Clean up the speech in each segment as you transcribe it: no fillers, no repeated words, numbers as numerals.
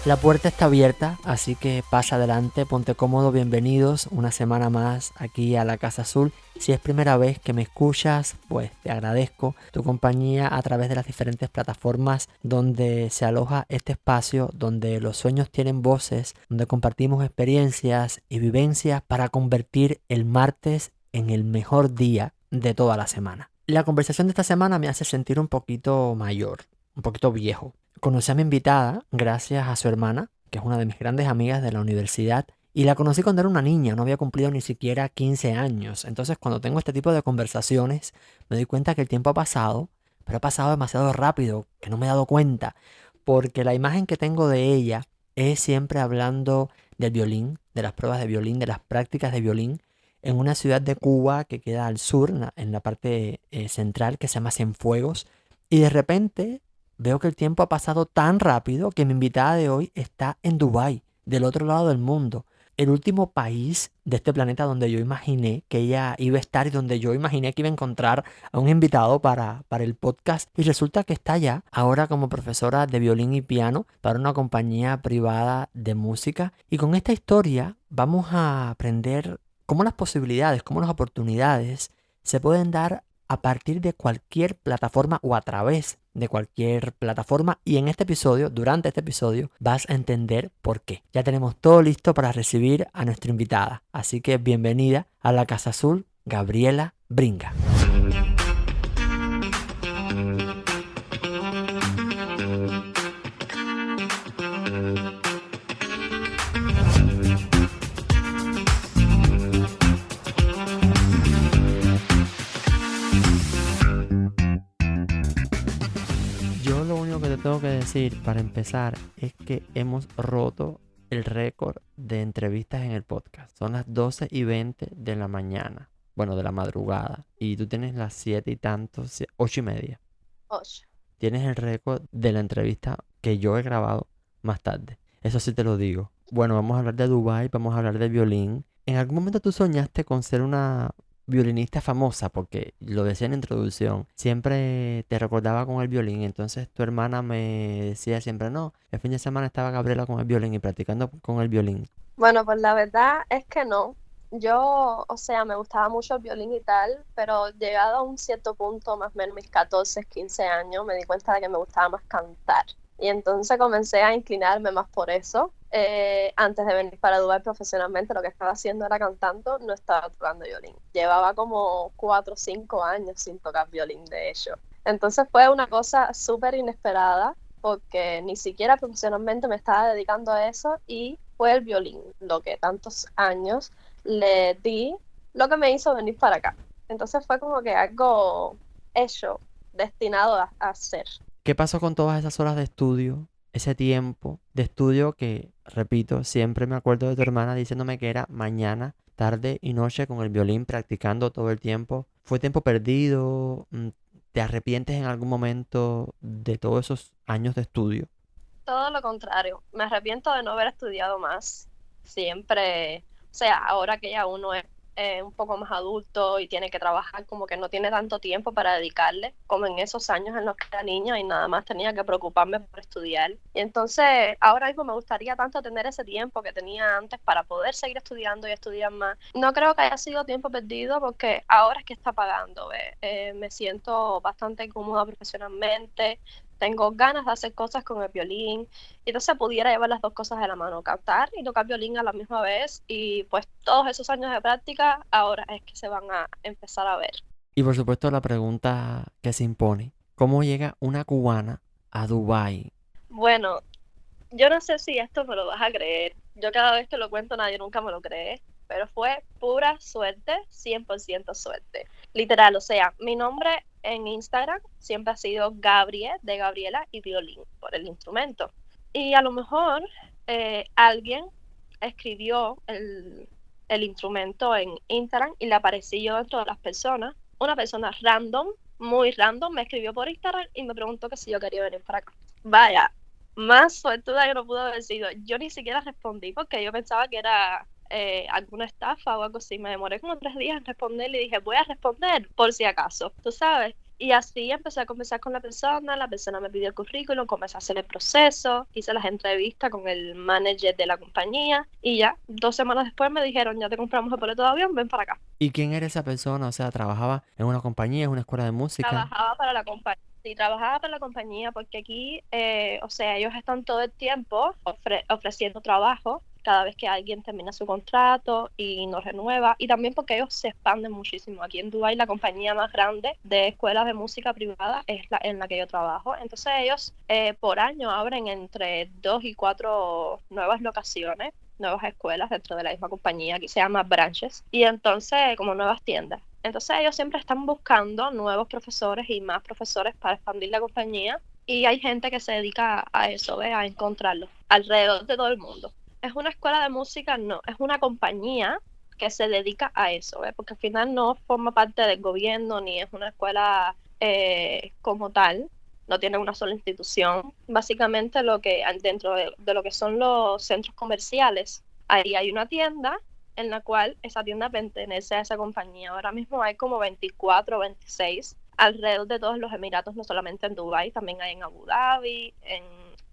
La puerta está abierta, así que pasa adelante, ponte cómodo, bienvenidos una semana más aquí a la Casa Azul. Si es primera vez que me escuchas, pues te agradezco tu compañía a través de las diferentes plataformas donde se aloja este espacio, donde los sueños tienen voces, donde compartimos experiencias y vivencias para convertir el martes en el mejor día de toda la semana. La conversación de esta semana me hace sentir un poquito mayor, un poquito viejo. Conocí a mi invitada gracias a su hermana, que es una de mis grandes amigas de la universidad, y la conocí cuando era una niña, no había cumplido ni siquiera 15 años. Entonces, cuando tengo este tipo de conversaciones, me doy cuenta que el tiempo ha pasado, pero ha pasado demasiado rápido, que no me he dado cuenta, porque la imagen que tengo de ella es siempre hablando del violín, de las pruebas de violín, de las prácticas de violín, en una ciudad de Cuba que queda al sur, en la parte central, que se llama Cienfuegos, y de repente veo que el tiempo ha pasado tan rápido que mi invitada de hoy está en Dubái, del otro lado del mundo. El último país de este planeta donde yo imaginé que ella iba a estar y donde yo imaginé que iba a encontrar a un invitado para el podcast. Y resulta que está allá, ahora como profesora de violín y piano para una compañía privada de música. Y con esta historia vamos a aprender cómo las posibilidades, cómo las oportunidades se pueden dar a partir de cualquier plataforma o a través de cualquier plataforma, y en este episodio, durante este episodio, vas a entender por qué. Ya tenemos todo listo para recibir a nuestra invitada, así que bienvenida a la Casa Azul, Gabriela Bringa. Yo lo único que te tengo que decir para empezar es que hemos roto el récord de entrevistas en el podcast. Son las 12:20 de la mañana, bueno, de la madrugada, y tú tienes las 7 y tantos, 8:30. 8. Tienes el récord de la entrevista que yo he grabado más tarde. Eso sí te lo digo. Bueno, vamos a hablar de Dubái, vamos a hablar de violín. ¿En algún momento tú soñaste con ser una violinista famosa? Porque lo decía en la introducción, siempre te recordaba con el violín. Entonces tu hermana me decía siempre, no, el fin de semana estaba Gabriela con el violín y practicando con el violín. Bueno, pues la verdad es que no. Yo, o sea, me gustaba mucho el violín y tal, pero llegado a un cierto punto, más o menos mis 14, 15 años, me di cuenta de que me gustaba más cantar. Y entonces comencé a inclinarme más por eso. Antes de venir para Dubái profesionalmente, lo que estaba haciendo era cantando, no estaba tocando violín. Llevaba como 4 o 5 años sin tocar violín, de hecho. Entonces fue una cosa súper inesperada, porque ni siquiera profesionalmente me estaba dedicando a eso, y fue el violín lo que tantos años le di, lo que me hizo venir para acá. Entonces fue como que algo hecho, destinado a hacer. ¿Qué pasó con todas esas horas de estudio? Ese tiempo de estudio que, repito, siempre me acuerdo de tu hermana diciéndome que era mañana, tarde y noche con el violín practicando todo el tiempo. ¿Fue tiempo perdido? ¿Te arrepientes en algún momento de todos esos años de estudio? Todo lo contrario, me arrepiento de no haber estudiado más. Siempre, o sea, ahora que ya uno es un poco más adulto y tiene que trabajar, como que no tiene tanto tiempo para dedicarle, como en esos años en los que era niña y nada más tenía que preocuparme por estudiar. Y entonces, ahora mismo me gustaría tanto tener ese tiempo que tenía antes para poder seguir estudiando y estudiar más. No creo que haya sido tiempo perdido, porque ahora es que está pagando, ¿ves? Me siento bastante cómoda profesionalmente. Tengo ganas de hacer cosas con el violín, y entonces pudiera llevar las dos cosas de la mano, cantar y tocar violín a la misma vez, y pues todos esos años de práctica ahora es que se van a empezar a ver. Y por supuesto la pregunta que se impone, ¿cómo llega una cubana a Dubái? Bueno, yo no sé si esto me lo vas a creer. Yo cada vez que lo cuento nadie nunca me lo cree, pero fue pura suerte, 100% suerte. Literal, o sea, mi nombre en Instagram siempre ha sido Gabriel, de Gabriela, y violín, por el instrumento. Y a lo mejor alguien escribió el instrumento en Instagram y le aparecí yo dentro de las personas. Una persona random, muy random, me escribió por Instagram y me preguntó que si yo quería venir para acá. Vaya, Más suertuda que no pudo haber sido. Yo ni siquiera respondí porque yo pensaba que era alguna estafa o algo así. Me demoré como 3 días en responder y dije, voy a responder por si acaso, tú sabes. Y así empecé a conversar con la persona me pidió el currículum, comencé a hacer el proceso, hice las entrevistas con el manager de la compañía y ya, 2 semanas después me dijeron, ya te compramos el boleto de avión, ven para acá. ¿Y quién era esa persona? O sea, ¿trabajaba en una compañía, en una escuela de música? Trabajaba para la compañía. Sí, trabajaba para la compañía porque aquí, o sea, ellos están todo el tiempo ofreciendo trabajo cada vez que alguien termina su contrato y no renueva. Y también porque ellos se expanden muchísimo. Aquí en Dubái la compañía más grande de escuelas de música privada es la en la que yo trabajo. Entonces ellos por año abren entre 2 y 4 nuevas escuelas dentro de la misma compañía, aquí se llama branches, y entonces como nuevas tiendas. Entonces ellos siempre están buscando nuevos profesores y más profesores para expandir la compañía y hay gente que se dedica a eso, ¿ve? A encontrarlos alrededor de todo el mundo. Es una escuela de música, no, es una compañía que se dedica a eso, ¿ve? Porque al final no forma parte del gobierno ni es una escuela como tal, no tiene una sola institución. Básicamente lo que dentro de lo que son los centros comerciales, ahí hay una tienda en la cual esa tienda pertenece a esa compañía. Ahora mismo hay como 24 o 26 alrededor de todos los Emiratos, no solamente en Dubái, también hay en Abu Dhabi, en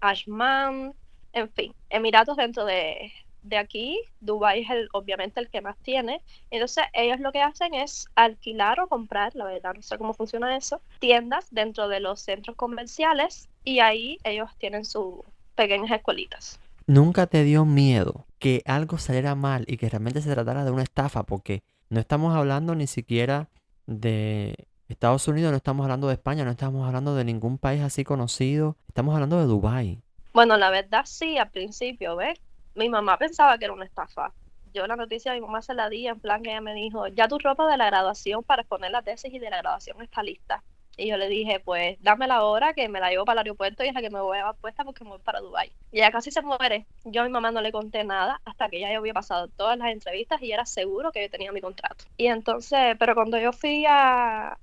Ashman, en fin, Emiratos dentro de aquí, Dubái es obviamente el que más tiene. Entonces ellos lo que hacen es alquilar o comprar, la verdad no sé cómo funciona eso, tiendas dentro de los centros comerciales y ahí ellos tienen sus pequeñas escuelitas. ¿Nunca te dio miedo que algo saliera mal y que realmente se tratara de una estafa? Porque no estamos hablando ni siquiera de Estados Unidos, no estamos hablando de España, no estamos hablando de ningún país así conocido, estamos hablando de Dubái. Bueno, la verdad sí, al principio, ¿ves? Mi mamá pensaba que era una estafa. Yo la noticia a mi mamá se la di en plan que ella me dijo, ya tu ropa de la graduación para exponer la tesis y de la graduación está lista. Y yo le dije, pues dame la hora que me la llevo para el aeropuerto y es la que me voy a llevar puesta porque me voy para Dubái. Y ella casi se muere. Yo a mi mamá no le conté nada hasta que ya había pasado todas las entrevistas y era seguro que yo tenía mi contrato. Y entonces, pero cuando yo fui a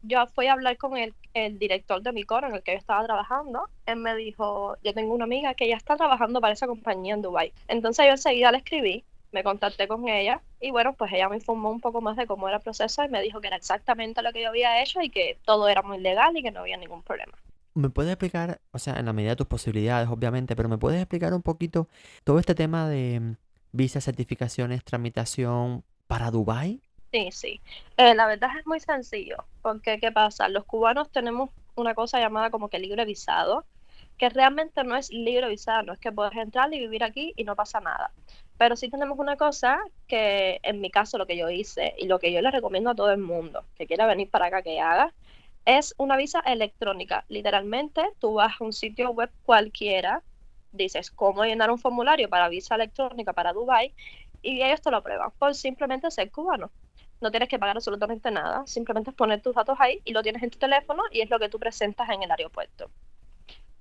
hablar con el director de mi coro en el que yo estaba trabajando, él me dijo, yo tengo una amiga que ya está trabajando para esa compañía en Dubái. Entonces yo enseguida le escribí, me contacté con ella y bueno, pues ella me informó un poco más de cómo era el proceso y me dijo que era exactamente lo que yo había hecho y que todo era muy legal y que no había ningún problema. ¿Me puedes explicar, o sea, en la medida de tus posibilidades, obviamente, pero me puedes explicar un poquito todo este tema de visas, certificaciones, tramitación para Dubái? Sí, sí. La verdad es muy sencillo, porque ¿qué pasa? Los cubanos tenemos una cosa llamada como que libre visado, que realmente no es libre visado, no es que puedes entrar y vivir aquí y no pasa nada. Pero sí tenemos una cosa que en mi caso lo que yo hice y lo que yo le recomiendo a todo el mundo que quiera venir para acá que haga, es una visa electrónica. Literalmente tú vas a un sitio web cualquiera, dices cómo llenar un formulario para visa electrónica para Dubái y ellos te lo aprueban por simplemente ser cubano. No tienes que pagar absolutamente nada, simplemente es poner tus datos ahí y lo tienes en tu teléfono y es lo que tú presentas en el aeropuerto.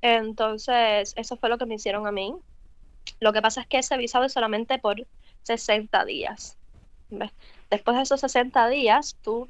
Entonces, eso fue lo que me hicieron a mí. Lo que pasa es que ese visado es solamente por 60 días. ¿Ves? Después de esos 60 días, tú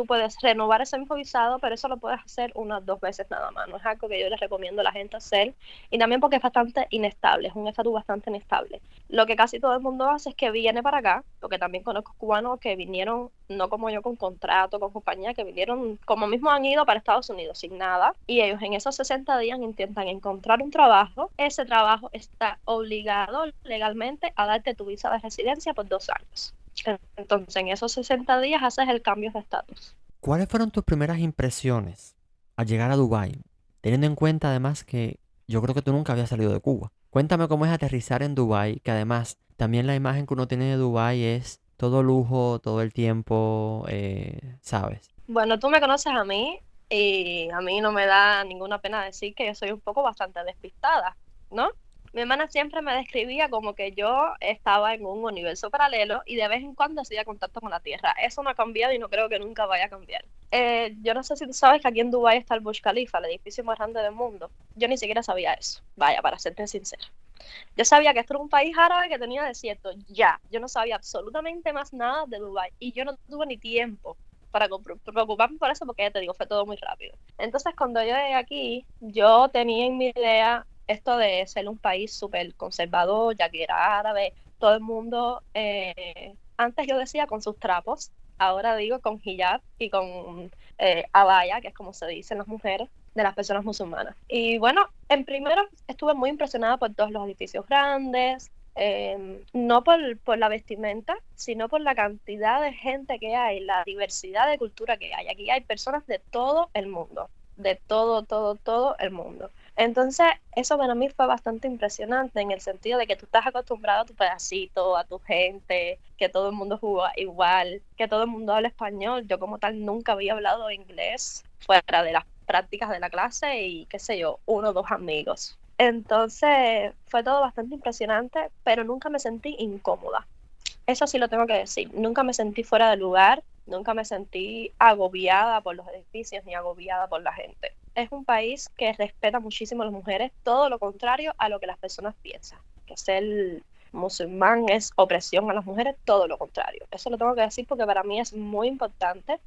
puedes renovar ese mismo visado, pero eso lo puedes hacer unas 2 veces nada más. No es algo que yo les recomiendo a la gente hacer. Y también porque es bastante inestable, es un estatus bastante inestable. Lo que casi todo el mundo hace es que viene para acá, porque también conozco cubanos que vinieron, no como yo, con contrato, con compañía, que vinieron, como mismo han ido para Estados Unidos sin nada. Y ellos en esos 60 días intentan encontrar un trabajo. Ese trabajo está obligado legalmente a darte tu visa de residencia por 2 años. Entonces, en esos 60 días haces el cambio de estatus. ¿Cuáles fueron tus primeras impresiones al llegar a Dubái? Teniendo en cuenta además que yo creo que tú nunca habías salido de Cuba. Cuéntame cómo es aterrizar en Dubái, que además también la imagen que uno tiene de Dubái es todo lujo, todo el tiempo, ¿sabes? Bueno, tú me conoces a mí y a mí no me da ninguna pena decir que yo soy un poco bastante despistada, ¿no? Mi hermana siempre me describía como que yo estaba en un universo paralelo y de vez en cuando hacía contacto con la Tierra. Eso no ha cambiado y no creo que nunca vaya a cambiar. Yo no sé si tú sabes que aquí en Dubái está el Burj Khalifa, el edificio más grande del mundo. Yo ni siquiera sabía eso, vaya, para serte sincera. Yo sabía que esto era un país árabe que tenía desierto, ya. Yo no sabía absolutamente más nada de Dubái y yo no tuve ni tiempo para preocuparme por eso porque ya te digo, fue todo muy rápido. Entonces, cuando yo llegué aquí, yo tenía en mi idea esto de ser un país súper conservador, ya que era árabe, todo el mundo, antes yo decía con sus trapos, ahora digo con hijab y con abaya, que es como se dicen las mujeres de las personas musulmanas. Y bueno, en primero estuve muy impresionada por todos los edificios grandes, no por la vestimenta, sino por la cantidad de gente que hay, la diversidad de cultura que hay. Aquí hay personas de todo el mundo, de todo el mundo. Entonces, eso para mí fue bastante impresionante en el sentido de que tú estás acostumbrado a tu pedacito, a tu gente, que todo el mundo juega igual, que todo el mundo habla español. Yo como tal nunca había hablado inglés fuera de las prácticas de la clase y qué sé yo, uno o dos amigos. Entonces fue todo bastante impresionante, pero nunca me sentí incómoda. Eso sí lo tengo que decir. Nunca me sentí fuera de lugar, nunca me sentí agobiada por los edificios ni agobiada por la gente. Es un país que respeta muchísimo a las mujeres, todo lo contrario a lo que las personas piensan, que ser musulmán es opresión a las mujeres, todo lo contrario. Eso lo tengo que decir porque para mí es muy importante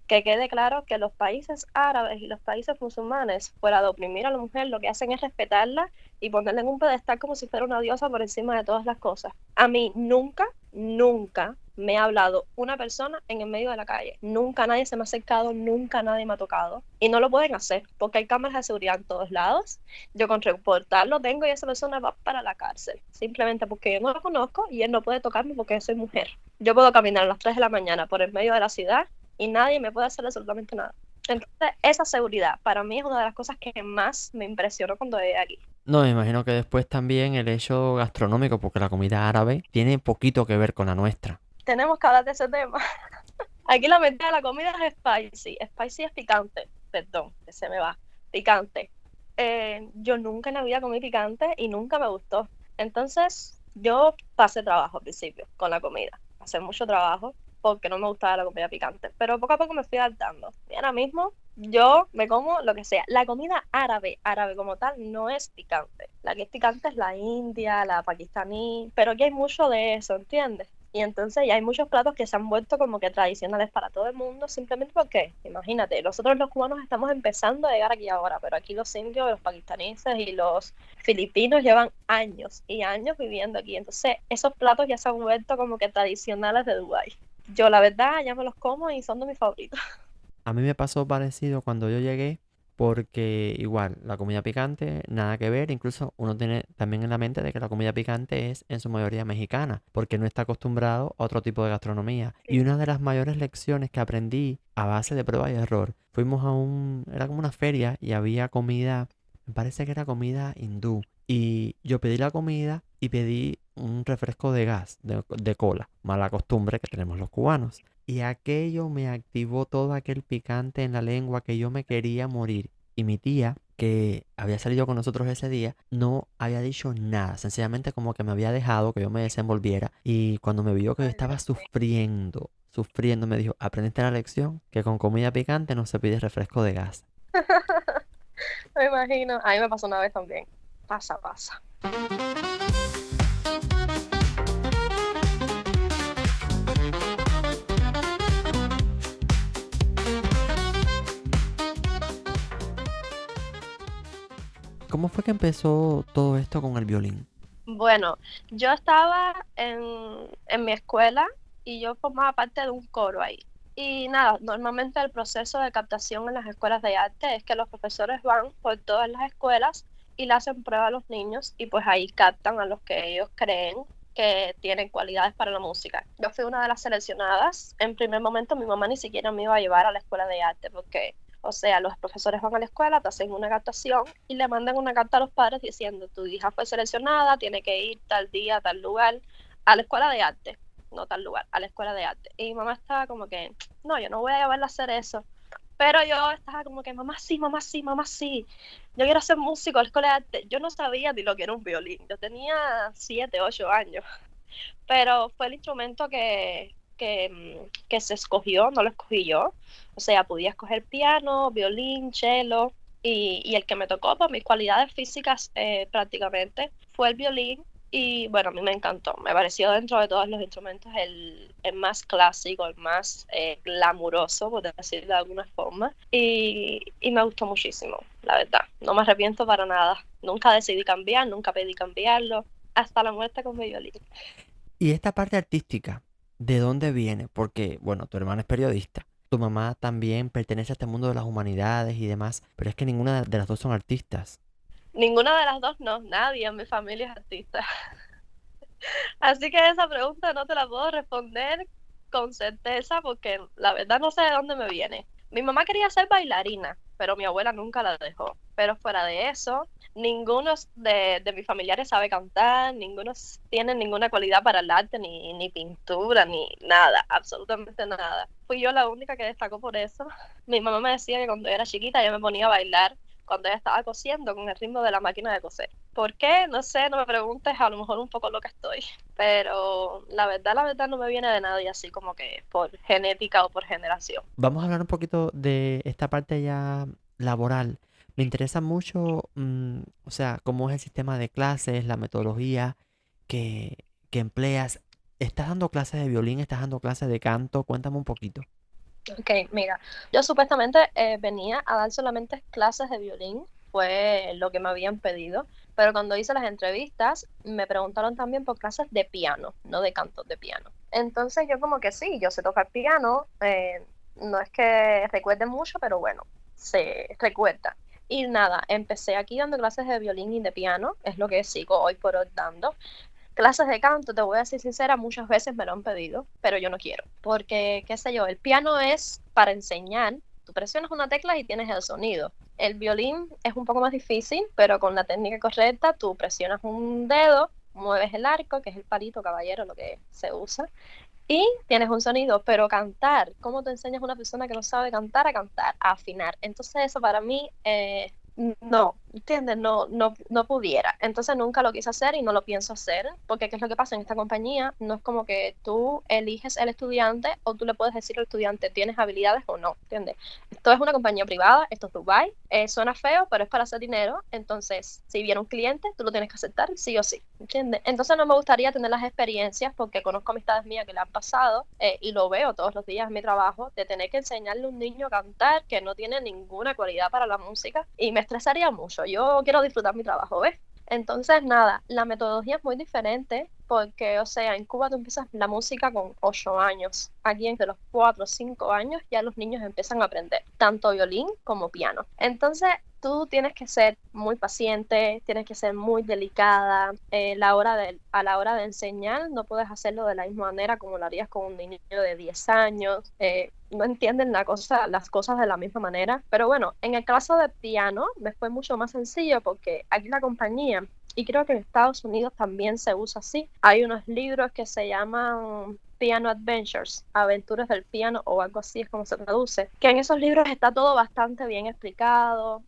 que quede claro que los países árabes y los países musulmanes, fuera de oprimir a la mujer, lo que hacen es respetarla y ponerla en un pedestal como si fuera una diosa por encima de todas las cosas. A mí nunca me ha hablado una persona en el medio de la calle. Nunca nadie se me ha acercado, nunca nadie me ha tocado. Y no lo pueden hacer porque hay cámaras de seguridad en todos lados. Yo con reportarlo tengo y esa persona va para la cárcel. Simplemente porque yo no lo conozco y él no puede tocarme porque yo soy mujer. Yo puedo caminar a las 3 de la mañana por el medio de la ciudad y nadie me puede hacer absolutamente nada. Entonces, esa seguridad para mí es una de las cosas que más me impresionó cuando llegué aquí. No, me imagino que después también el hecho gastronómico, porque la comida árabe tiene poquito que ver con la nuestra. Tenemos que hablar de ese tema. Aquí la mitad de la comida es spicy. Spicy es picante. Perdón, que se me va. Picante. Yo nunca en la vida comí picante y nunca me gustó. Entonces, yo pasé trabajo al principio con la comida. Pasé mucho trabajo porque no me gustaba la comida picante. Pero poco a poco me fui adaptando. Y ahora mismo yo me como lo que sea. La comida árabe como tal, no es picante. La que es picante es la india, la pakistaní. Pero aquí hay mucho de eso, ¿entiendes? Y entonces ya hay muchos platos que se han vuelto como que tradicionales para todo el mundo, simplemente porque, imagínate, nosotros los cubanos estamos empezando a llegar aquí ahora, pero aquí los indios, los pakistaníes y los filipinos llevan años y años viviendo aquí. Entonces esos platos ya se han vuelto como que tradicionales de Dubái. Yo la verdad ya me los como y son de mis favoritos. A mí me pasó parecido cuando yo llegué, porque igual, la comida picante, nada que ver, incluso uno tiene también en la mente de que la comida picante es en su mayoría mexicana, porque no está acostumbrado a otro tipo de gastronomía. Y Sí. una de las mayores lecciones que aprendí a base de prueba y error, fuimos a era como una feria y había comida, me parece que era comida hindú. Y yo pedí la comida y pedí un refresco de gas, de cola, mala costumbre que tenemos los cubanos. Y aquello me activó todo aquel picante en la lengua que yo me quería morir. Y mi tía, que había salido con nosotros ese día, no había dicho nada. Sencillamente como que me había dejado que yo me desenvolviera. Y cuando me vio que yo Ay, estaba Dios mío. sufriendo, me dijo, aprendiste la lección, que con comida picante no se pide refresco de gas. Me imagino. A mí me pasó una vez también. Pasa. ¿Cómo fue que empezó todo esto con el violín? Bueno, yo estaba en mi escuela y yo formaba parte de un coro ahí. Y nada, normalmente el proceso de captación en las escuelas de arte es que los profesores van por todas las escuelas y le hacen prueba a los niños y pues ahí captan a los que ellos creen que tienen cualidades para la música. Yo fui una de las seleccionadas. En primer momento mi mamá ni siquiera me iba a llevar a la escuela de arte porque, o sea, los profesores van a la escuela, te hacen una captación y le mandan una carta a los padres diciendo, tu hija fue seleccionada, tiene que ir tal día, tal lugar, a la escuela de arte, no tal lugar, a la escuela de arte. Y mi mamá estaba como que, no, yo no voy a llevarla a hacer eso. Pero yo estaba como que, mamá sí, yo quiero ser músico a la escuela de arte. Yo no sabía ni lo que era un violín, yo tenía 7, 8 años, pero fue el instrumento que se escogió, no lo escogí yo. O sea, podía escoger piano, violín, cello, y el que me tocó por mis cualidades físicas prácticamente fue el violín. Y bueno, a mí me encantó. Me pareció dentro de todos los instrumentos el más clásico, el más glamuroso, por decirlo de alguna forma. Y me gustó muchísimo, la verdad. No me arrepiento para nada. Nunca decidí cambiar, nunca pedí cambiarlo. Hasta la muerte con mi violín. Y esta parte artística, ¿de dónde viene? Porque, bueno, tu hermana es periodista, tu mamá también pertenece a este mundo de las humanidades y demás, pero es que ninguna de las dos son artistas. Ninguna de las dos, no. Nadie en mi familia es artista. Así que esa pregunta no te la puedo responder con certeza porque la verdad no sé de dónde me viene. Mi mamá quería ser bailarina, pero mi abuela nunca la dejó. Pero fuera de eso, ninguno de mis familiares sabe cantar, ninguno tiene ninguna cualidad para el arte, ni pintura, ni nada, absolutamente nada. Fui yo la única que destacó por eso. Mi mamá me decía que cuando yo era chiquita yo me ponía a bailar cuando ella estaba cosiendo con el ritmo de la máquina de coser. ¿Por qué? No sé, no me preguntes, a lo mejor un poco loca estoy, pero la verdad no me viene de nadie así como que por genética o por generación. Vamos a hablar un poquito de esta parte ya laboral. Me interesa mucho, o sea, cómo es el sistema de clases, la metodología que, que empleas. ¿Estás dando clases de violín? ¿Estás dando clases de canto? Cuéntame un poquito. Ok, mira, yo supuestamente venía a dar solamente clases de violín, fue lo que me habían pedido, pero cuando hice las entrevistas me preguntaron también por clases de piano, no de canto, de piano. Entonces yo como que sí, yo sé tocar piano, no es que recuerde mucho, pero bueno, se recuerda. Y nada, empecé aquí dando clases de violín y de piano, es lo que sigo hoy por hoy dando. Clases de canto, te voy a decir sincera, muchas veces me lo han pedido, pero yo no quiero, porque, qué sé yo, el piano es para enseñar, tú presionas una tecla y tienes el sonido. El violín es un poco más difícil, pero con la técnica correcta, tú presionas un dedo, mueves el arco, que es el palito caballero, lo que se usa, y tienes un sonido, pero cantar, ¿cómo te enseñas a una persona que no sabe cantar a cantar, a afinar? Entonces eso para mí, no, ¿entiendes? No pudiera. Entonces nunca lo quise hacer y no lo pienso hacer, porque ¿qué es lo que pasa en esta compañía? No es como que tú eliges el estudiante o tú le puedes decir al estudiante, ¿tienes habilidades o no? ¿Entiendes? Esto es una compañía privada, esto es Dubai, suena feo, pero es para hacer dinero, entonces si viene un cliente, tú lo tienes que aceptar sí o sí, ¿entiendes? Entonces no me gustaría tener las experiencias, porque conozco amistades mías que le han pasado y lo veo todos los días en mi trabajo, de tener que enseñarle a un niño a cantar que no tiene ninguna cualidad para la música y me estresaría mucho. Yo quiero disfrutar mi trabajo, ¿ves? Entonces, nada, la metodología es muy diferente porque, o sea, en Cuba tú empiezas la música con 8 años. Aquí entre los 4 o 5 años ya los niños empiezan a aprender tanto violín como piano. Entonces, tú tienes que ser muy paciente, tienes que ser muy delicada. A la hora de enseñar no puedes hacerlo de la misma manera como lo harías con un niño de 10 años. No entienden las cosas de la misma manera. Pero bueno, en el caso de piano me fue mucho más sencillo porque aquí la compañía, y creo que en Estados Unidos también se usa así, hay unos libros que se llaman Piano Adventures, Aventuras del Piano o algo así es como se traduce, que en esos libros está todo bastante bien explicado,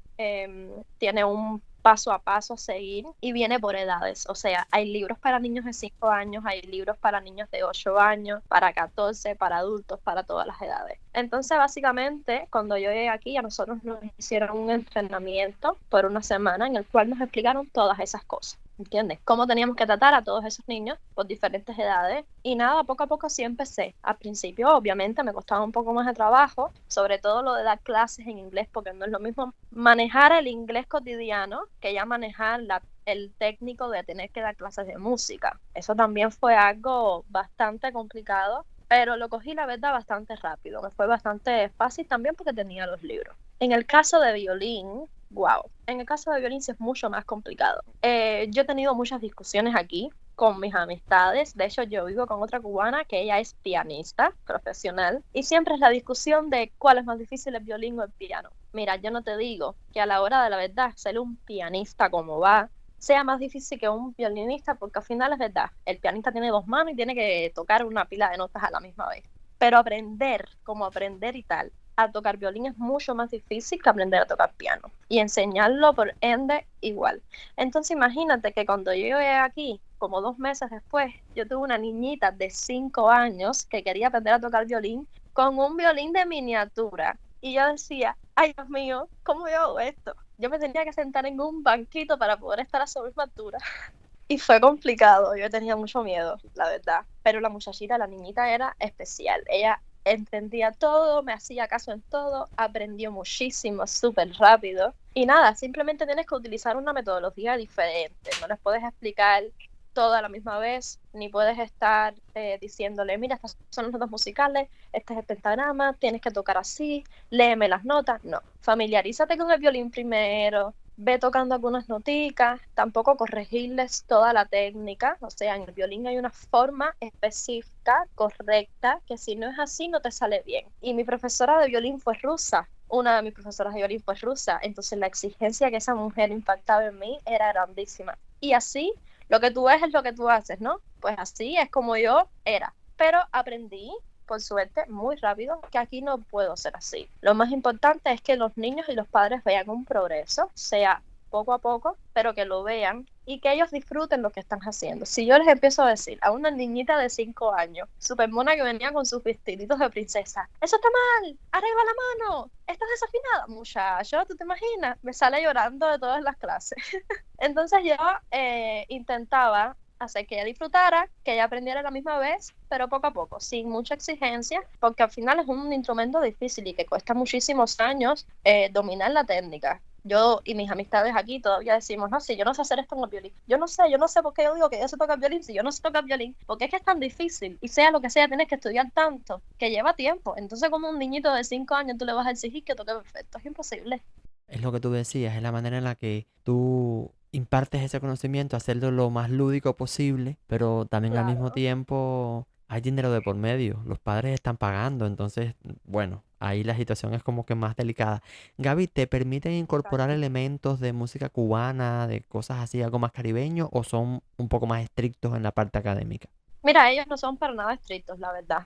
tiene un paso a paso a seguir y viene por edades, o sea, hay libros para niños de 5 años, hay libros para niños de 8 años, para 14, para adultos, para todas las edades. Entonces, básicamente, cuando yo llegué aquí, a nosotros nos hicieron un entrenamiento por una semana en el cual nos explicaron todas esas cosas. ¿Entiendes? Cómo teníamos que tratar a todos esos niños por diferentes edades. Y nada, poco a poco sí empecé. Al principio, obviamente, me costaba un poco más de trabajo, sobre todo lo de dar clases en inglés, porque no es lo mismo manejar el inglés cotidiano que ya manejar el técnico de tener que dar clases de música. Eso también fue algo bastante complicado, pero lo cogí, la verdad, bastante rápido. Me fue bastante fácil también porque tenía los libros. En el caso de violín, wow, en el caso de violín sí es mucho más complicado. Yo he tenido muchas discusiones aquí con mis amistades. De hecho, yo vivo con otra cubana que ella es pianista profesional y siempre es la discusión de cuál es más difícil, el violín o el piano. Mira, yo no te digo que a la hora de la verdad ser un pianista como va sea más difícil que un violinista, porque al final es verdad, el pianista tiene dos manos y tiene que tocar una pila de notas a la misma vez. Pero aprender, como aprender y tal, a tocar violín es mucho más difícil que aprender a tocar piano. Y enseñarlo por ende igual. Entonces imagínate que cuando yo llegué aquí, como 2 meses después, yo tuve una niñita de 5 años que quería aprender a tocar violín con un violín de miniatura. Y yo decía, ay Dios mío, ¿cómo yo hago esto? Yo me tenía que sentar en un banquito para poder estar a su misma altura. Y fue complicado, yo tenía mucho miedo, la verdad. Pero la muchachita, la niñita era especial. Ella entendía todo, me hacía caso en todo, aprendió muchísimo, súper rápido. Y nada, simplemente tienes que utilizar una metodología diferente. No les puedes explicar todo a la misma vez, ni puedes estar diciéndole, mira, estas son las notas musicales, este es el pentagrama, tienes que tocar así, léeme las notas. No, familiarízate con el violín primero, ve tocando algunas noticas, tampoco corregirles toda la técnica, o sea, en el violín hay una forma específica, correcta, que si no es así no te sale bien. Y mi profesora de violín fue rusa, una de mis profesoras de violín fue rusa, entonces la exigencia que esa mujer impactaba en mí era grandísima. Y así, lo que tú ves es lo que tú haces, ¿no? Pues así es como yo era. Pero aprendí por suerte, muy rápido, que aquí no puedo ser así. Lo más importante es que los niños y los padres vean un progreso, sea poco a poco, pero que lo vean y que ellos disfruten lo que están haciendo. Si yo les empiezo a decir a una niñita de 5 años, super mona que venía con sus vestiditos de princesa, eso está mal, arriba la mano, estás desafinada, muchacho, ¿tú te imaginas? Me sale llorando de todas las clases. Entonces yo intentaba hacer que ella disfrutara, que ella aprendiera a la misma vez, pero poco a poco, sin mucha exigencia, porque al final es un instrumento difícil y que cuesta muchísimos años dominar la técnica. Yo y mis amistades aquí todavía decimos, no, si yo no sé hacer esto en el violín, yo no sé por qué yo digo que yo sé tocar violín si yo no sé tocar violín, porque es que es tan difícil y sea lo que sea, tienes que estudiar tanto, que lleva tiempo. Entonces como un niñito de 5 años tú le vas a exigir que toque perfecto, es imposible. Es lo que tú decías, es la manera en la que tú impartes ese conocimiento, hacerlo lo más lúdico posible, pero también al mismo Claro. tiempo hay dinero de por medio, los padres están pagando, entonces, bueno, ahí la situación es como que más delicada. Gaby, ¿te permiten incorporar Exacto. elementos de música cubana, de cosas así, algo más caribeño, o son un poco más estrictos en la parte académica? Mira, ellos no son para nada estrictos, la verdad.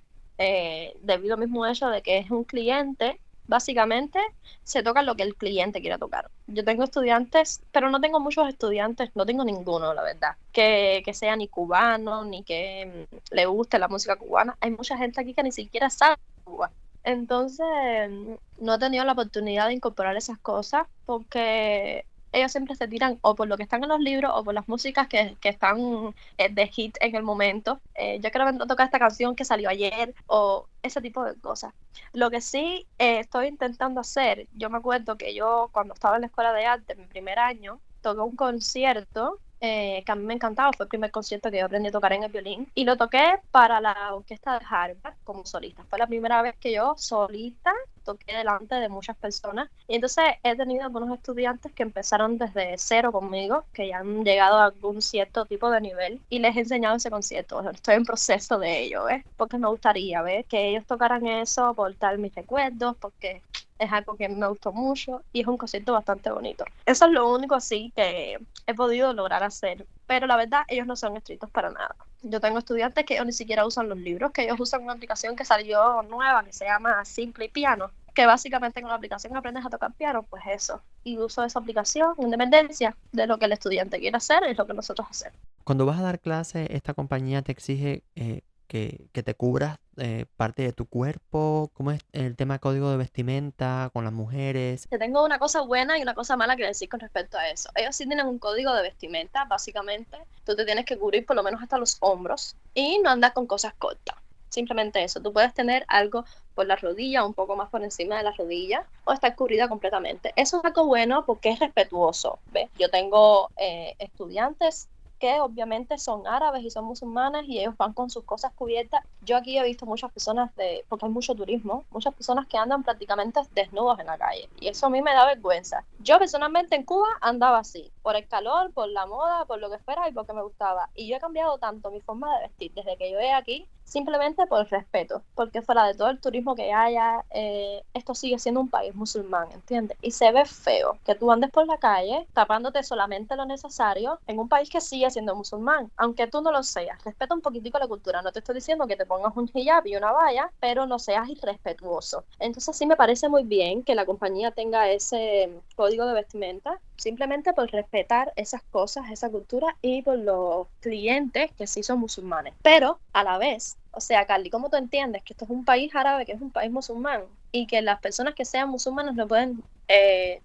Debido al mismo hecho de que es un cliente, básicamente se toca lo que el cliente quiera tocar. Yo tengo estudiantes, pero no tengo muchos estudiantes, no tengo ninguno, la verdad, que sea ni cubano, ni que le guste la música cubana. Hay mucha gente aquí que ni siquiera sabe Cuba. Entonces, no he tenido la oportunidad de incorporar esas cosas porque ellos siempre se tiran o por lo que están en los libros o por las músicas que están de hit en el momento. Yo quiero tocar esta canción que salió ayer o ese tipo de cosas. Lo que sí estoy intentando hacer, yo me acuerdo que yo cuando estaba en la escuela de arte, en mi primer año, toqué un concierto que a mí me encantaba, fue el primer concierto que yo aprendí a tocar en el violín y lo toqué para la orquesta de Harvard como solista. Fue la primera vez que yo solista toqué delante de muchas personas y entonces he tenido algunos estudiantes que empezaron desde cero conmigo, que ya han llegado a algún cierto tipo de nivel y les he enseñado ese concierto. Estoy en proceso de ello, ¿ves? Porque me gustaría, ¿ves? Que ellos tocaran eso, aportar mis recuerdos, porque es algo que me gustó mucho y es un concierto bastante bonito. Eso es lo único así que he podido lograr hacer, pero la verdad ellos no son estrictos para nada. Yo tengo estudiantes que ellos ni siquiera usan los libros, que ellos usan una aplicación que salió nueva que se llama Simple Piano, que básicamente con la aplicación aprendes a tocar piano, pues eso. Y uso esa aplicación en dependencia de lo que el estudiante quiera hacer, es lo que nosotros hacemos. Cuando vas a dar clase, esta compañía te exige que te cubras parte de tu cuerpo. ¿Cómo es el tema de código de vestimenta con las mujeres? Te tengo una cosa buena y una cosa mala que decir con respecto a eso. Ellos sí tienen un código de vestimenta, básicamente. Tú te tienes que cubrir por lo menos hasta los hombros y no andar con cosas cortas. Simplemente eso. Tú puedes tener algo por la rodilla, un poco más por encima de la rodilla, o estar cubrida completamente. Eso es algo bueno porque es respetuoso. ¿Ves? Yo tengo estudiantes que obviamente son árabes y son musulmanes y ellos van con sus cosas cubiertas. Yo aquí he visto muchas personas, porque hay mucho turismo, muchas personas que andan prácticamente desnudos en la calle y eso a mí me da vergüenza. Yo personalmente en Cuba andaba así, por el calor, por la moda, por lo que fuera y porque me gustaba. Y yo he cambiado tanto mi forma de vestir desde que yo llegué aquí, simplemente por respeto, porque fuera de todo el turismo que haya, esto sigue siendo un país musulmán, ¿entiendes? Y se ve feo que tú andes por la calle tapándote solamente lo necesario en un país que sigue siendo musulmán, aunque tú no lo seas. Respeta un poquitico la cultura, no te estoy diciendo que te pongas un hijab y una valla, pero no seas irrespetuoso. Entonces sí me parece muy bien que la compañía tenga ese código de vestimenta, simplemente por respetar esas cosas, esa cultura y por los clientes que sí son musulmanes. Pero a la vez, o sea, Carly, ¿cómo tú entiendes que esto es un país árabe, que es un país musulmán y que las personas que sean musulmanas no pueden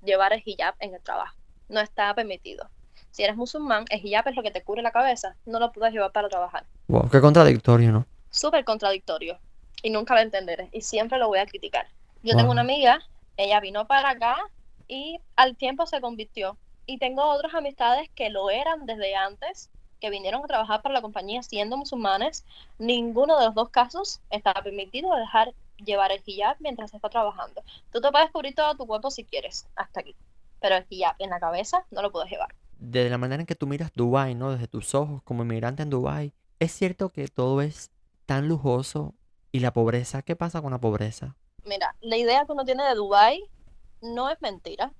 llevar el hijab en el trabajo? No está permitido. Si eres musulmán, el hijab es lo que te cubre la cabeza, no lo puedes llevar para trabajar. Wow, qué contradictorio, ¿no? Súper contradictorio y nunca lo entenderé y siempre lo voy a criticar. Yo tengo una Wow. amiga, ella vino para acá y al tiempo se convirtió. Y tengo otras amistades que lo eran desde antes, que vinieron a trabajar para la compañía siendo musulmanes. Ninguno de los dos casos está permitido dejar llevar el hijab mientras se está trabajando. Tú te puedes cubrir todo tu cuerpo si quieres, hasta aquí. Pero el hijab en la cabeza no lo puedes llevar. De la manera en que tú miras Dubái, ¿no? Desde tus ojos como inmigrante en Dubái, ¿es cierto que todo es tan lujoso y la pobreza? ¿Qué pasa con la pobreza? Mira, la idea que uno tiene de Dubái no es mentira.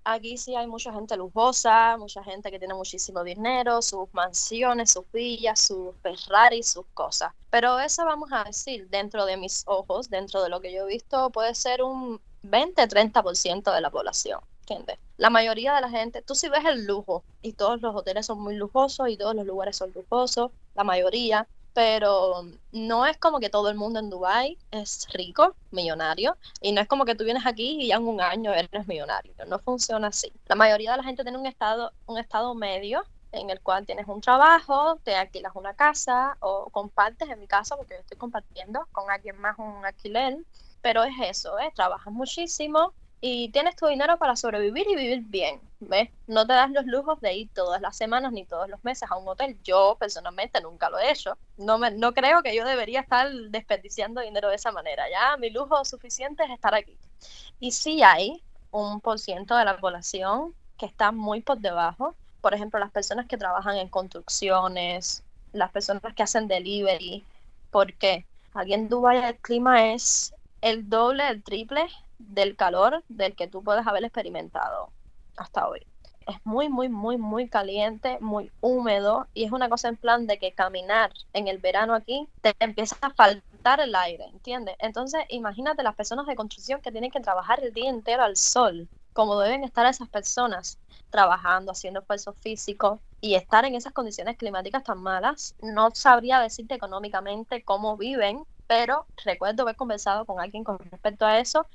Aquí sí hay mucha gente lujosa, mucha gente que tiene muchísimo dinero, sus mansiones, sus villas, sus Ferrari, sus cosas. Pero eso vamos a decir, dentro de mis ojos, dentro de lo que yo he visto, puede ser un 20-30% de la población. ¿Entiendes? La mayoría de la gente, tú sí ves el lujo y todos los hoteles son muy lujosos y todos los lugares son lujosos, la mayoría, pero no es como que todo el mundo en Dubái es rico, millonario, y no es como que tú vienes aquí y ya en un año eres millonario. No funciona así. La mayoría de la gente tiene un estado medio en el cual tienes un trabajo, te alquilas una casa o compartes, en mi caso, porque yo estoy compartiendo con alguien más un alquiler, pero es eso, ¿eh? Trabajas muchísimo y tienes tu dinero para sobrevivir y vivir bien, ¿ves? No te das los lujos de ir todas las semanas ni todos los meses a un hotel. Yo personalmente nunca lo he hecho. No creo que yo debería estar desperdiciando dinero de esa manera. Ya mi lujo suficiente es estar aquí. Y sí hay un por ciento de la población que está muy por debajo. Por ejemplo, las personas que trabajan en construcciones, las personas que hacen delivery. ¿Por qué? Aquí en Dubái el clima es el doble, el triple del calor del que tú puedes haber experimentado hasta hoy. Es muy, muy, muy, muy caliente, muy húmedo y es una cosa en plan de que caminar en el verano aquí te empieza a faltar el aire, ¿entiendes? Entonces imagínate las personas de construcción que tienen que trabajar el día entero al sol, como deben estar esas personas trabajando, haciendo esfuerzo físico y estar en esas condiciones climáticas tan malas. No sabría decirte económicamente cómo viven, pero recuerdo haber conversado con alguien con respecto a eso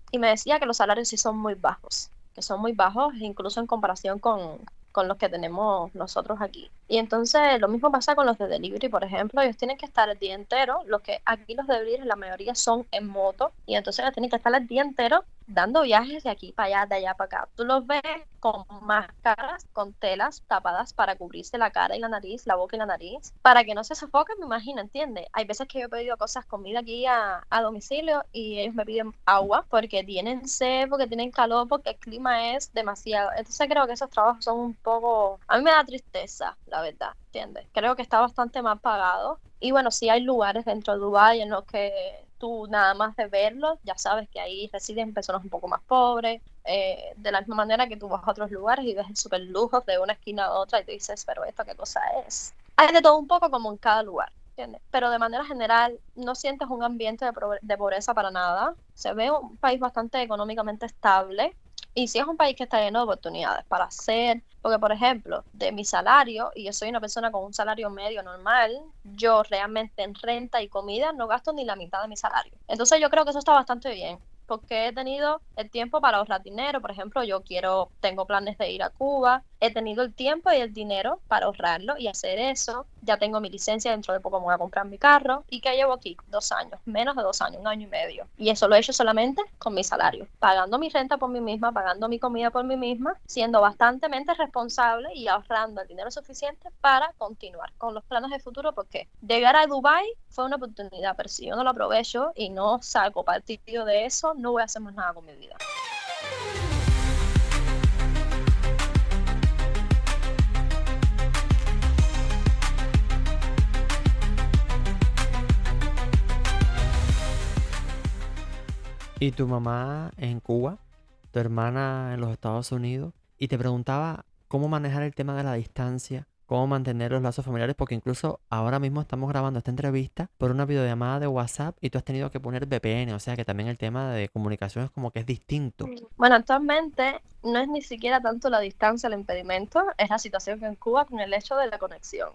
y me decía que los salarios sí son muy bajos, que son muy bajos incluso en comparación con los que tenemos nosotros aquí. Y entonces lo mismo pasa con los de delivery, por ejemplo, ellos tienen que estar el día entero, los que aquí los de delivery la mayoría son en moto y entonces ellos tienen que estar el día entero dando viajes de aquí para allá, de allá para acá. Tú los ves con máscaras, con telas tapadas para cubrirse la cara y la nariz, la boca y la nariz, para que no se sofoquen, me imagino, ¿entiendes? Hay veces que yo he pedido cosas, comida aquí a domicilio y ellos me piden agua porque tienen sed, porque tienen calor, porque el clima es demasiado. Entonces creo que esos trabajos son un poco... A mí me da tristeza, la verdad, ¿entiendes? Creo que está bastante mal pagado. Y bueno, sí hay lugares dentro de Dubái en los que tú nada más de verlos, ya sabes que ahí residen personas un poco más pobres, de la misma manera que tú vas a otros lugares y ves el super lujo de una esquina a otra y te dices, pero esto qué cosa es. Hay de todo un poco como en cada lugar, ¿entiendes? Pero de manera general no sientes un ambiente de pobreza para nada. Se ve un país bastante económicamente estable y sí es un país que está lleno de oportunidades para hacer, porque por ejemplo, de mi salario, y yo soy una persona con un salario medio normal, yo realmente en renta y comida no gasto ni la mitad de mi salario. Entonces yo creo que eso está bastante bien, porque he tenido el tiempo para ahorrar dinero. Por ejemplo, tengo planes de ir a Cuba, he tenido el tiempo y el dinero para ahorrarlo y hacer eso. Ya tengo mi licencia, dentro de poco me voy a comprar mi carro. ¿Y qué llevo aquí? 2 años, menos de 2 años, 1 año y medio. Y eso lo he hecho solamente con mi salario, pagando mi renta por mí misma, pagando mi comida por mí misma, siendo bastante responsable y ahorrando el dinero suficiente para continuar con los planes de futuro, porque llegar a Dubai fue una oportunidad, pero si yo no lo aprovecho y no saco partido de eso, no voy a hacer más nada con mi vida. ¿Y tu mamá en Cuba? ¿Tu hermana en los Estados Unidos? Y te preguntaba cómo manejar el tema de la distancia, cómo mantener los lazos familiares, porque incluso ahora mismo estamos grabando esta entrevista por una videollamada de WhatsApp y tú has tenido que poner VPN, o sea que también el tema de comunicación es como que es distinto. Bueno, actualmente no es ni siquiera tanto la distancia el impedimento, es la situación que en Cuba con el hecho de la conexión.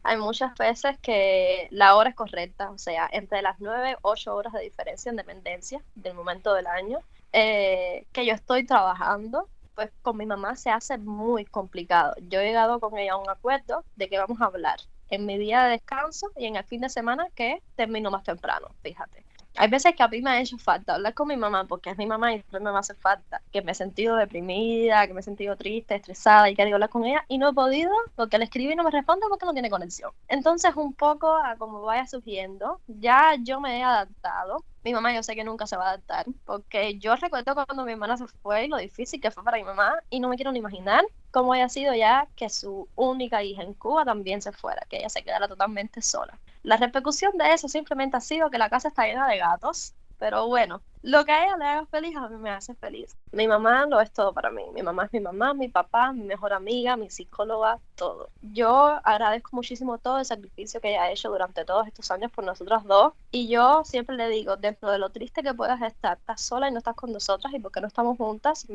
Hay muchas veces que la hora es correcta, o sea, entre las 9, 8 horas de diferencia en dependencia del momento del año, que yo estoy trabajando, pues con mi mamá se hace muy complicado. Yo he llegado con ella a un acuerdo de que vamos a hablar en mi día de descanso y en el fin de semana que termino más temprano, fíjate. Hay veces que a mí me ha hecho falta hablar con mi mamá porque es mi mamá y siempre me hace falta, que me he sentido deprimida, que me he sentido triste, estresada y quería hablar con ella y no he podido porque le escribí y no me responde porque no tiene conexión. Entonces, un poco a como vaya surgiendo, ya yo me he adaptado. Mi mamá yo sé que nunca se va a adaptar porque yo recuerdo cuando mi hermana se fue y lo difícil que fue para mi mamá y no me quiero ni imaginar cómo haya sido ya que su única hija en Cuba también se fuera, que ella se quedara totalmente sola. La repercusión de eso simplemente ha sido que la casa está llena de gatos, pero bueno, lo que a ella le haga feliz a mí me hace feliz. Mi mamá lo es todo para mí. Mi mamá es mi mamá, mi papá, mi mejor amiga, mi psicóloga, todo. Yo agradezco muchísimo todo el sacrificio que ella ha hecho durante todos estos años por nosotros dos. Y yo siempre le digo, dentro de lo triste que puedas estar, estás sola y no estás con nosotras y porque no estamos juntas,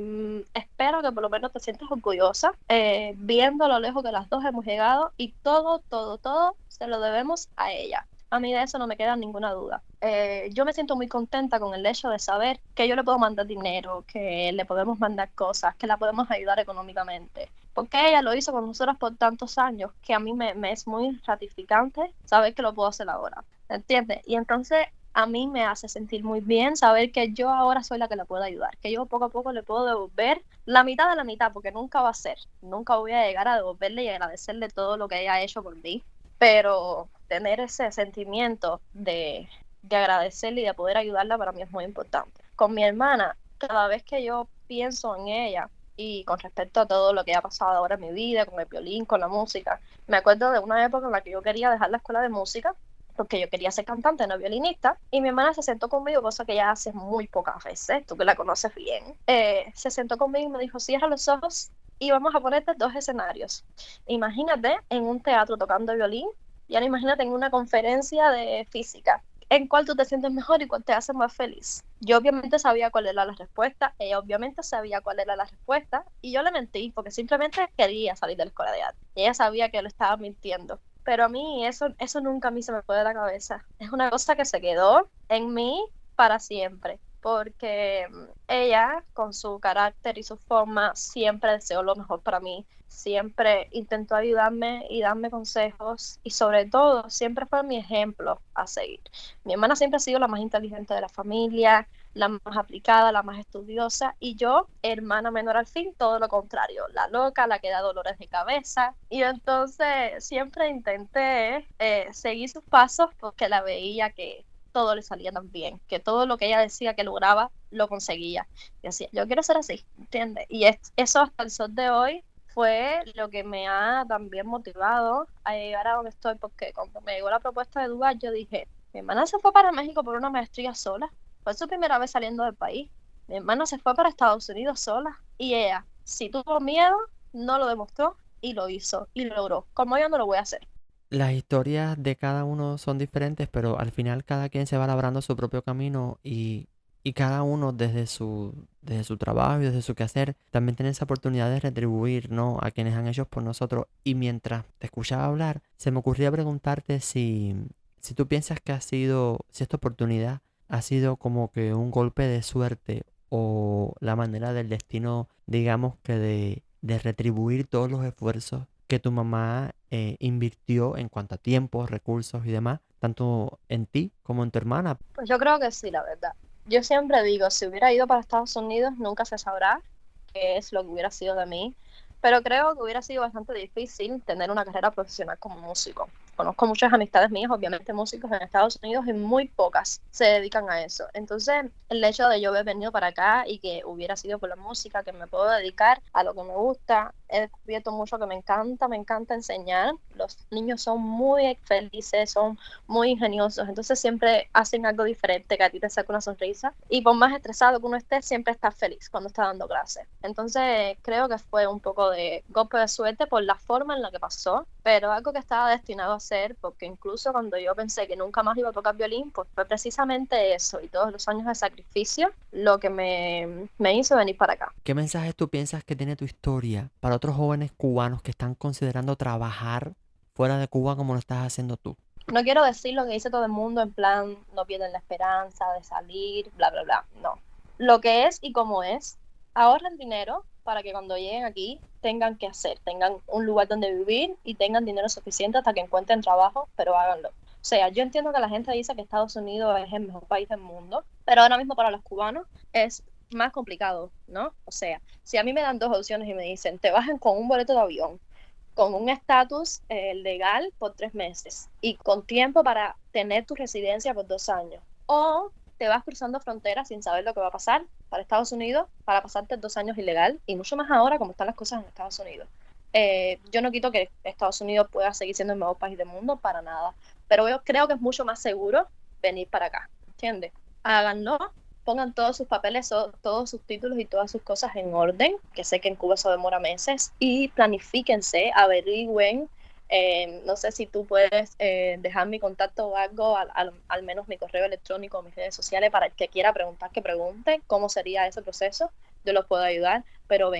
espero que por lo menos te sientas orgullosa, viendo lo lejos que las dos hemos llegado y todo, todo, todo se lo debemos a ella. A mí de eso no me queda ninguna duda. Yo me siento muy contenta con el hecho de saber que yo le puedo mandar dinero, que le podemos mandar cosas, que la podemos ayudar económicamente. Porque ella lo hizo con nosotros por tantos años que a mí me es muy gratificante saber que lo puedo hacer ahora. ¿Entiendes? Y entonces a mí me hace sentir muy bien saber que yo ahora soy la que la puedo ayudar, que yo poco a poco le puedo devolver la mitad de la mitad, porque nunca va a ser. Nunca voy a llegar a devolverle y agradecerle todo lo que ella ha hecho por mí, pero tener ese sentimiento de agradecerle y de poder ayudarla para mí es muy importante. Con mi hermana, cada vez que yo pienso en ella y con respecto a todo lo que ha pasado ahora en mi vida, con el violín, con la música, me acuerdo de una época en la que yo quería dejar la escuela de música porque yo quería ser cantante, no violinista, y mi hermana se sentó conmigo, cosa que ella hace muy pocas veces, tú que la conoces bien, se sentó conmigo y me dijo, cierra los ojos y vamos a ponerte dos escenarios. Imagínate en un teatro tocando violín y ahora imagínate en una conferencia de física. ¿En cuál tú te sientes mejor y cuál te hace más feliz? Yo obviamente sabía cuál era la respuesta, ella obviamente sabía cuál era la respuesta y yo le mentí porque simplemente quería salir de la escuela de arte. Y ella sabía que lo estaba mintiendo. Pero a mí eso nunca a mí se me fue de la cabeza. Es una cosa que se quedó en mí para siempre porque ella, con su carácter y su forma, siempre deseó lo mejor para mí, siempre intentó ayudarme y darme consejos y sobre todo siempre fue mi ejemplo a seguir. Mi hermana siempre ha sido la más inteligente de la familia, la más aplicada, la más estudiosa y yo, hermana menor al fin, todo lo contrario, la loca, la que da dolores de cabeza y entonces siempre intenté seguir sus pasos porque la veía que todo le salía tan bien, que todo lo que ella decía que lograba, lo conseguía. Y decía, yo quiero ser así, ¿entiendes? Y eso hasta el sol de hoy fue lo que me ha también motivado a llegar a donde estoy, porque cuando me llegó la propuesta de Dubái, yo dije, mi hermana se fue para México por una maestría sola, fue su primera vez saliendo del país, mi hermana se fue para Estados Unidos sola, y ella, si tuvo miedo, no lo demostró, y lo hizo, y lo logró, como yo no lo voy a hacer. Las historias de cada uno son diferentes, pero al final cada quien se va labrando su propio camino y cada uno desde su trabajo y desde su quehacer también tiene esa oportunidad de retribuir, ¿no? A quienes han hecho por nosotros. Y mientras te escuchaba hablar, se me ocurría preguntarte si tú piensas que si esta oportunidad ha sido como que un golpe de suerte o la manera del destino, digamos que de retribuir todos los esfuerzos que tu mamá invirtió en cuanto a tiempo, recursos y demás, tanto en ti como en tu hermana. Pues yo creo que sí, la verdad. Yo siempre digo, si hubiera ido para Estados Unidos, nunca se sabrá qué es lo que hubiera sido de mí, pero creo que hubiera sido bastante difícil tener una carrera profesional como músico. Conozco muchas amistades mías, obviamente músicos en Estados Unidos, y muy pocas se dedican a eso. Entonces, el hecho de yo haber venido para acá y que hubiera sido por la música, que me puedo dedicar a lo que me gusta, he descubierto mucho que me encanta enseñar. Los niños son muy felices, son muy ingeniosos, entonces siempre hacen algo diferente que a ti te saca una sonrisa y por más estresado que uno esté, siempre estás feliz cuando está dando clases. Entonces creo que fue un poco de golpe de suerte por la forma en la que pasó, pero algo que estaba destinado a ser, porque incluso cuando yo pensé que nunca más iba a tocar violín, pues fue precisamente eso y todos los años de sacrificio lo que me hizo venir para acá. ¿Qué mensajes tú piensas que tiene tu historia para otros jóvenes cubanos que están considerando trabajar fuera de Cuba como lo estás haciendo tú? No quiero decir lo que dice todo el mundo en plan, no pierden la esperanza de salir, bla, bla, bla. No. Lo que es y como es, ahorren dinero, para que cuando lleguen aquí tengan que hacer, tengan un lugar donde vivir y tengan dinero suficiente hasta que encuentren trabajo, pero háganlo. O sea, yo entiendo que la gente dice que Estados Unidos es el mejor país del mundo, pero ahora mismo para los cubanos es más complicado, ¿no? O sea, si a mí me dan dos opciones y me dicen, te bajan con un boleto de avión, con un estatus legal por 3 meses y con tiempo para tener tu residencia por 2 años, o te vas cruzando fronteras sin saber lo que va a pasar para Estados Unidos, para pasarte 2 años ilegal, y mucho más ahora como están las cosas en Estados Unidos. Yo no quito que Estados Unidos pueda seguir siendo el mejor país del mundo, para nada, pero yo creo que es mucho más seguro venir para acá, ¿entiendes? Háganlo, pongan todos sus papeles, todos sus títulos y todas sus cosas en orden, que sé que en Cuba eso demora meses, y planifíquense, averigüen. No sé si tú puedes dejar mi contacto o algo, al menos mi correo electrónico o mis redes sociales, para el que quiera preguntar, que pregunte cómo sería ese proceso. Yo los puedo ayudar, pero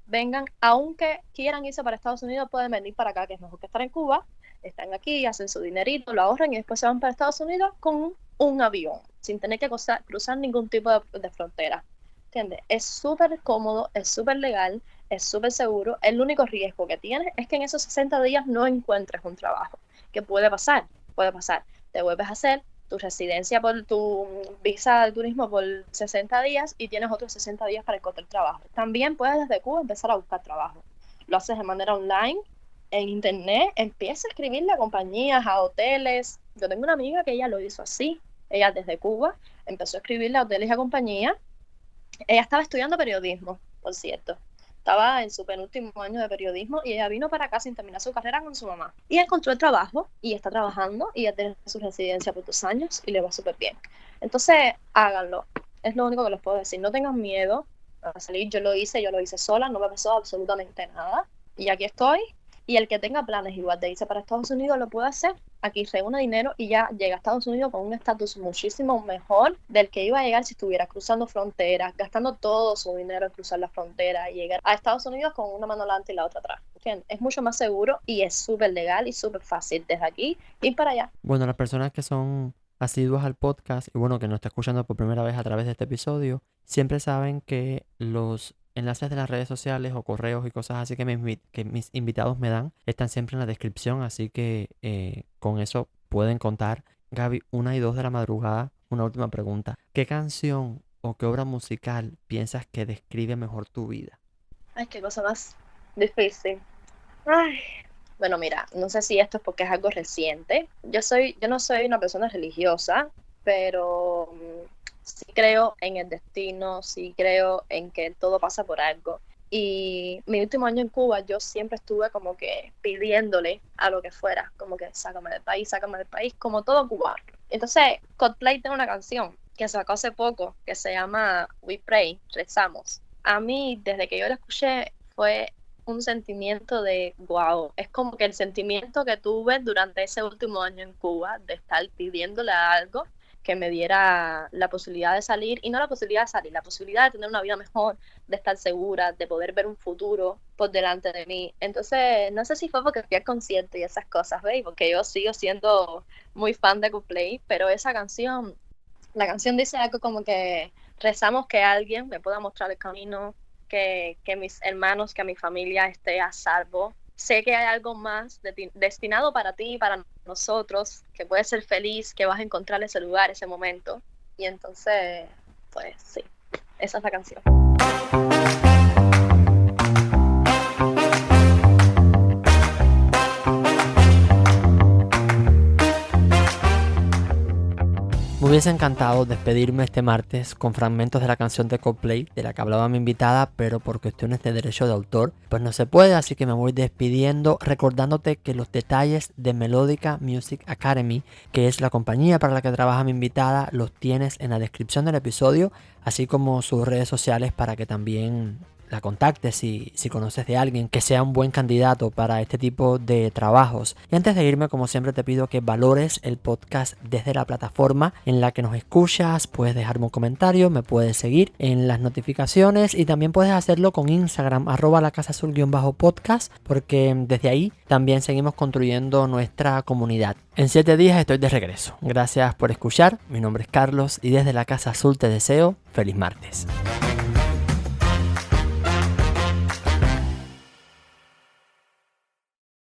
vengan, aunque quieran irse para Estados Unidos, pueden venir para acá, que es mejor que estar en Cuba. Están aquí, hacen su dinerito, lo ahorran y después se van para Estados Unidos con un avión, sin tener que cruzar ningún tipo de frontera. ¿Entiendes? Es súper cómodo, es súper legal, es súper seguro. El único riesgo que tienes es que en esos 60 días no encuentres un trabajo. ¿Qué puede pasar? Puede pasar. Te vuelves a hacer tu residencia por tu visa de turismo por 60 días y tienes otros 60 días para encontrar trabajo. También puedes desde Cuba empezar a buscar trabajo. Lo haces de manera online, en internet, empieza a escribirle a compañías, a hoteles. Yo tengo una amiga que ella lo hizo así. Ella desde Cuba empezó a escribirle a hoteles y a compañías. Ella estaba estudiando periodismo, por cierto. Estaba en su penúltimo año de periodismo y ella vino para acá sin terminar su carrera con su mamá. Y encontró el trabajo y está trabajando y ya tiene su residencia por 2 años y le va súper bien. Entonces, háganlo. Es lo único que les puedo decir. No tengan miedo a salir. Yo lo hice sola, no me pasó absolutamente nada. Y aquí estoy. Y el que tenga planes igual de irse para Estados Unidos lo puede hacer. Aquí reúne dinero y ya llega a Estados Unidos con un estatus muchísimo mejor del que iba a llegar si estuviera cruzando fronteras, gastando todo su dinero en cruzar la frontera y llegar a Estados Unidos con una mano adelante y la otra atrás. ¿Entiendes? Es mucho más seguro y es súper legal y súper fácil desde aquí ir para allá. Bueno, las personas que son asiduas al podcast y bueno, que nos está escuchando por primera vez a través de este episodio, siempre saben que los enlaces de las redes sociales o correos y cosas así que mis invitados me dan están siempre en la descripción, así que con eso pueden contar. Gaby, 1 y 2 de la madrugada, una última pregunta. ¿Qué canción o qué obra musical piensas que describe mejor tu vida? Ay, qué cosa más difícil. Ay. Bueno, mira, no sé si esto es porque es algo reciente. Yo no soy una persona religiosa, pero sí creo en el destino, sí creo en que todo pasa por algo. Y mi último año en Cuba, yo siempre estuve como que pidiéndole a lo que fuera, como que sácame del país, como todo cubano. Entonces, Coldplay tiene una canción que sacó hace poco que se llama We Pray, rezamos. A mí, desde que yo la escuché, fue un sentimiento de wow, es como que el sentimiento que tuve durante ese último año en Cuba, de estar pidiéndole algo que me diera la posibilidad de salir, y no la posibilidad de salir, la posibilidad de tener una vida mejor, de estar segura, de poder ver un futuro por delante de mí. Entonces, no sé si fue porque fui al concierto y esas cosas, ¿veis? Porque yo sigo siendo muy fan de Coldplay, pero esa canción, la canción dice algo como que rezamos que alguien me pueda mostrar el camino, que mis hermanos, que mi familia esté a salvo. Sé que hay algo más destinado para ti, para nosotros, que puedes ser feliz, que vas a encontrar ese lugar, ese momento. Y entonces, pues sí, esa es la canción. Me hubiese encantado despedirme este martes con fragmentos de la canción de Coldplay de la que hablaba mi invitada, pero por cuestiones de derecho de autor pues no se puede, así que me voy despidiendo recordándote que los detalles de Melodica Music Academy, que es la compañía para la que trabaja mi invitada, los tienes en la descripción del episodio, así como sus redes sociales para que también la contactes si conoces de alguien que sea un buen candidato para este tipo de trabajos. Y antes de irme, como siempre, te pido que valores el podcast desde la plataforma en la que nos escuchas. Puedes dejarme un comentario, me puedes seguir en las notificaciones y también puedes hacerlo con Instagram @lacasazul_podcast, porque desde ahí también seguimos construyendo nuestra comunidad. En 7 días estoy de regreso. Gracias por escuchar. Mi nombre es Carlos y desde la Casa Azul te deseo feliz martes.